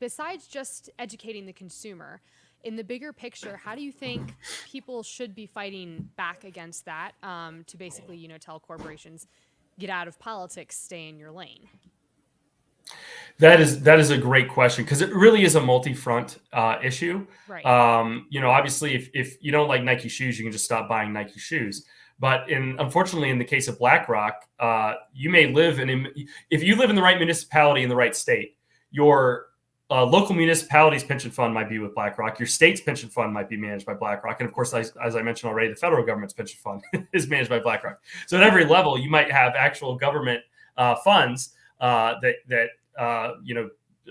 besides just educating the consumer, in the bigger picture, how do you think people should be fighting back against that to basically, tell corporations, get out of politics, stay in your lane? That is a great question, because it really is a multi-front issue. Right. Obviously, if you don't like Nike shoes, you can just stop buying Nike shoes. But unfortunately, in the case of BlackRock, you may live if you live in the right municipality in the right state, your local municipality's pension fund might be with BlackRock. Your state's pension fund might be managed by BlackRock. And of course, as I mentioned already, the federal government's pension fund is managed by BlackRock. So at every level, you might have actual government funds that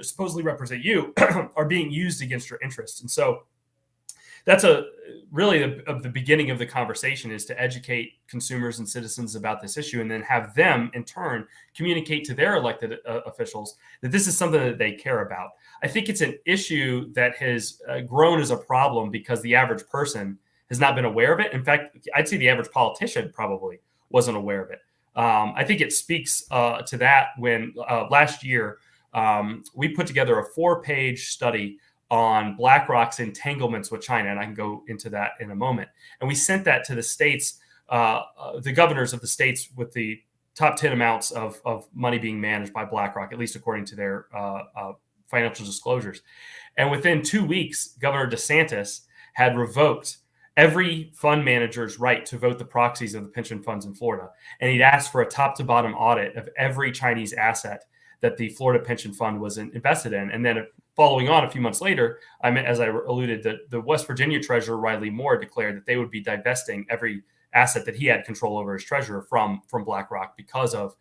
supposedly represent you are being used against your interests. And so that's really the beginning of the conversation, is to educate consumers and citizens about this issue, and then have them in turn communicate to their elected officials that this is something that they care about. I think it's an issue that has grown as a problem because the average person has not been aware of it. In fact, I'd say the average politician probably wasn't aware of it. I think it speaks to that when last year we put together a 4-page study on BlackRock's entanglements with China, and I can go into that in a moment. And we sent that to the states, the governors of the states with the top 10 amounts of money being managed by BlackRock, at least according to their financial disclosures. And within 2 weeks, Governor DeSantis had revoked every fund manager's right to vote the proxies of the pension funds in Florida. And he'd asked for a top-to-bottom audit of every Chinese asset that the Florida pension fund was invested in. And then following on a few months later, as I alluded, the West Virginia Treasurer, Riley Moore, declared that they would be divesting every asset that he had control over as treasurer from BlackRock because of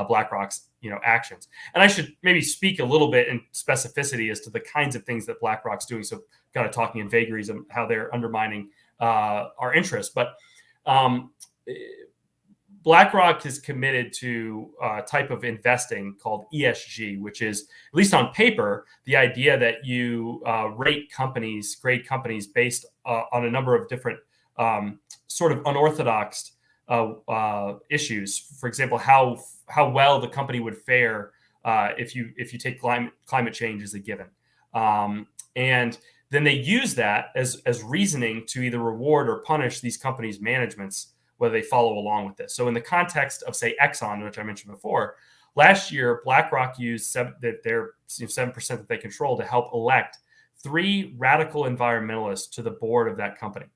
BlackRock's actions. And I should maybe speak a little bit in specificity as to the kinds of things that BlackRock's doing. So kind of talking in vagaries of how they're undermining our interests. But BlackRock is committed to a type of investing called ESG, which is, at least on paper, the idea that you rate companies, grade companies, based on a number of different sort of unorthodox issues. For example, how well the company would fare if you take climate change as a given, and then they use that as reasoning to either reward or punish these companies' managements, whether they follow along with this. So in the context of, say, Exxon, which I mentioned before, last year, BlackRock used their 7% that they control to help elect 3 radical environmentalists to the board of that company.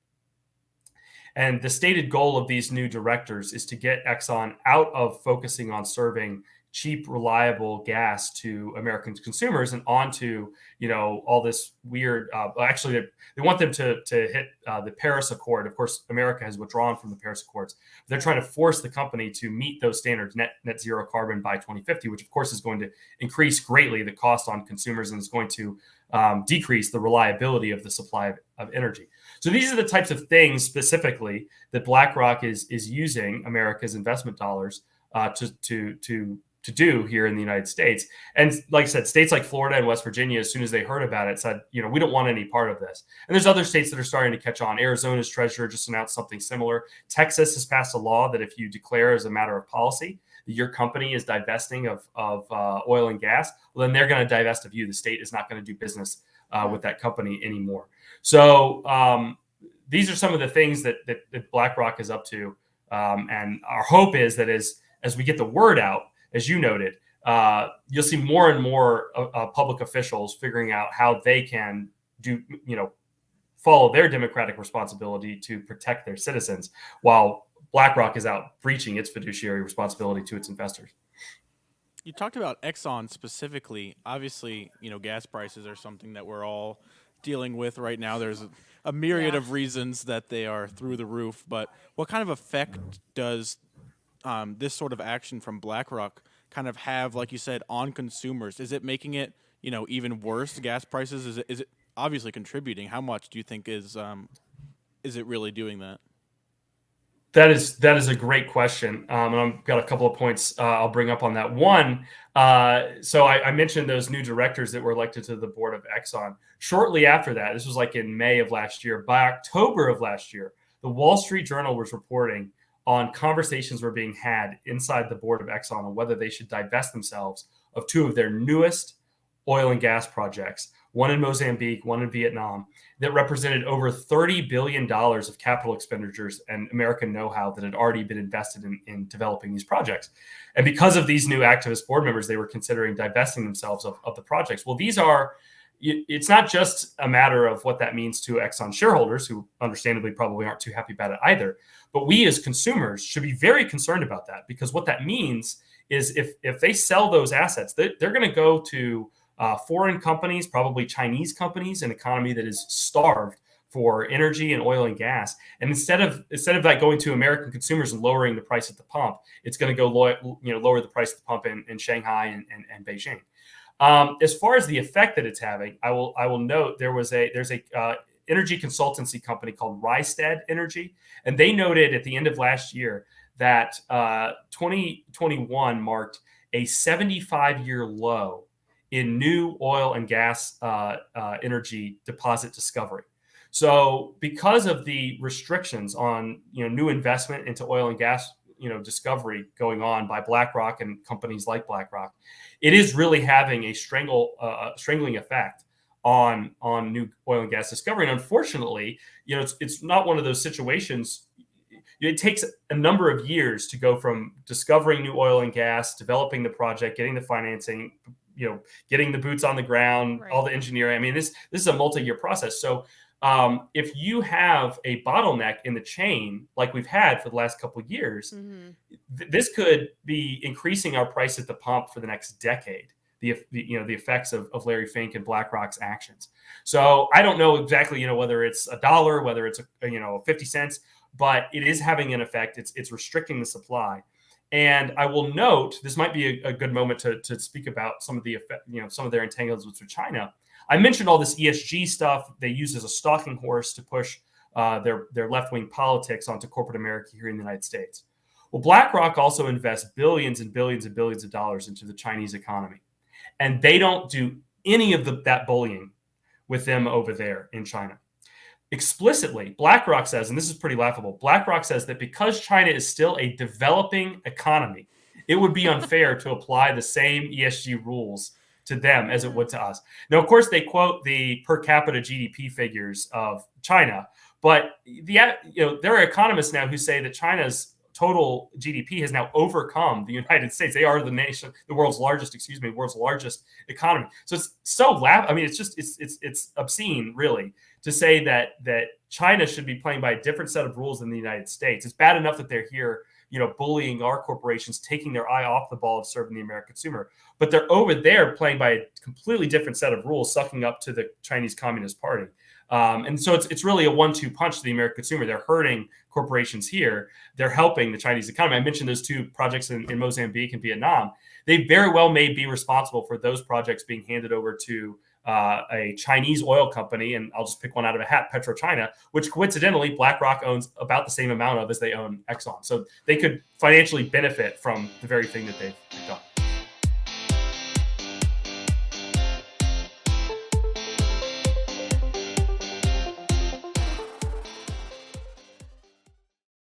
And the stated goal of these new directors is to get Exxon out of focusing on serving cheap, reliable gas to American consumers and onto, all this weird, actually, they want them to hit the Paris Accord. Of course, America has withdrawn from the Paris Accords. They're trying to force the company to meet those standards, net zero carbon by 2050, which of course is going to increase greatly the cost on consumers and is going to decrease the reliability of the supply of energy. So these are the types of things specifically that BlackRock is using America's investment dollars to do here in the United States. And like I said, states like Florida and West Virginia, as soon as they heard about it, said, we don't want any part of this. And there's other states that are starting to catch on. Arizona's treasurer just announced something similar. Texas has passed a law that if you declare as a matter of policy that your company is divesting of oil and gas, well, then they're going to divest of you. The state is not going to do business with that company anymore. So these are some of the things that BlackRock is up to. And our hope is that as we get the word out, as you noted, you'll see more and more public officials figuring out how they can follow their democratic responsibility to protect their citizens, while BlackRock is out breaching its fiduciary responsibility to its investors. You talked about Exxon specifically. Obviously, gas prices are something that we're all dealing with right now. There's a myriad of reasons that they are through the roof, but what kind of effect does this sort of action from BlackRock kind of have, like you said, on consumers? Is it making it, even worse? Gas prices, is it obviously contributing? How much do you think is it really doing that? That is a great question, and I've got a couple of points I'll bring up on that. One, so I mentioned those new directors that were elected to the board of Exxon. Shortly after that, this was like in May of last year. By October of last year, the Wall Street Journal was reporting on conversations were being had inside the board of Exxon on whether they should divest themselves of 2 of their newest, oil and gas projects, one in Mozambique, one in Vietnam, that represented over $30 billion of capital expenditures and American know-how that had already been invested in developing these projects. And because of these new activist board members, they were considering divesting themselves of the projects. Well, it's not just a matter of what that means to Exxon shareholders, who understandably probably aren't too happy about it either, but we as consumers should be very concerned about that, because what that means is if they sell those assets, they're going to go to foreign companies, probably Chinese companies, an economy that is starved for energy and oil and gas. And instead of that going to American consumers and lowering the price at the pump, it's going to go lower the price at the pump in Shanghai and Beijing. As far as the effect that it's having, I will note there's a energy consultancy company called Rystad Energy, and they noted at the end of last year that 2021 marked a 75-year low in new oil and gas energy deposit discovery. So because of the restrictions on new investment into oil and gas discovery going on by BlackRock and companies like BlackRock, it is really having a strangling effect on new oil and gas discovery. And unfortunately, it's not one of those situations. It takes a number of years to go from discovering new oil and gas, developing the project, getting the financing, getting the boots on the ground, right, all the engineering. I mean, this is a multi-year process. So if you have a bottleneck in the chain, like we've had for the last couple of years, this could be increasing our price at the pump for the next decade. The effects of Larry Fink and BlackRock's actions. So I don't know exactly whether it's $1, whether it's 50 cents, but it is having an effect. It's restricting the supply. And I will note, this might be a good moment to speak about some of the effect, some of their entanglements with China. I mentioned all this ESG stuff they use as a stalking horse to push their left-wing politics onto corporate America here in the United States. Well, BlackRock also invests billions and billions and billions of dollars into the Chinese economy. And they don't do any of that bullying with them over there in China. Explicitly, BlackRock says, and this is pretty laughable, BlackRock says that because China is still a developing economy, it would be unfair to apply the same ESG rules to them as it would to us. Now, of course, they quote the per capita GDP figures of China, but there are economists now who say that China's total GDP has now overcome the United States. They are the world's largest economy. So it's so it's obscene, really, to say that China should be playing by a different set of rules than the United States. It's bad enough that they're here, bullying our corporations, taking their eye off the ball of serving the American consumer, but they're over there playing by a completely different set of rules, sucking up to the Chinese Communist Party. And so it's really a 1-2 punch to the American consumer. They're hurting corporations here. They're helping the Chinese economy. I mentioned those two projects in Mozambique and Vietnam. They very well may be responsible for those projects being handed over to a Chinese oil company, and I'll just pick one out of a hat, PetroChina, which coincidentally BlackRock owns about the same amount of as they own Exxon. So they could financially benefit from the very thing that they've done.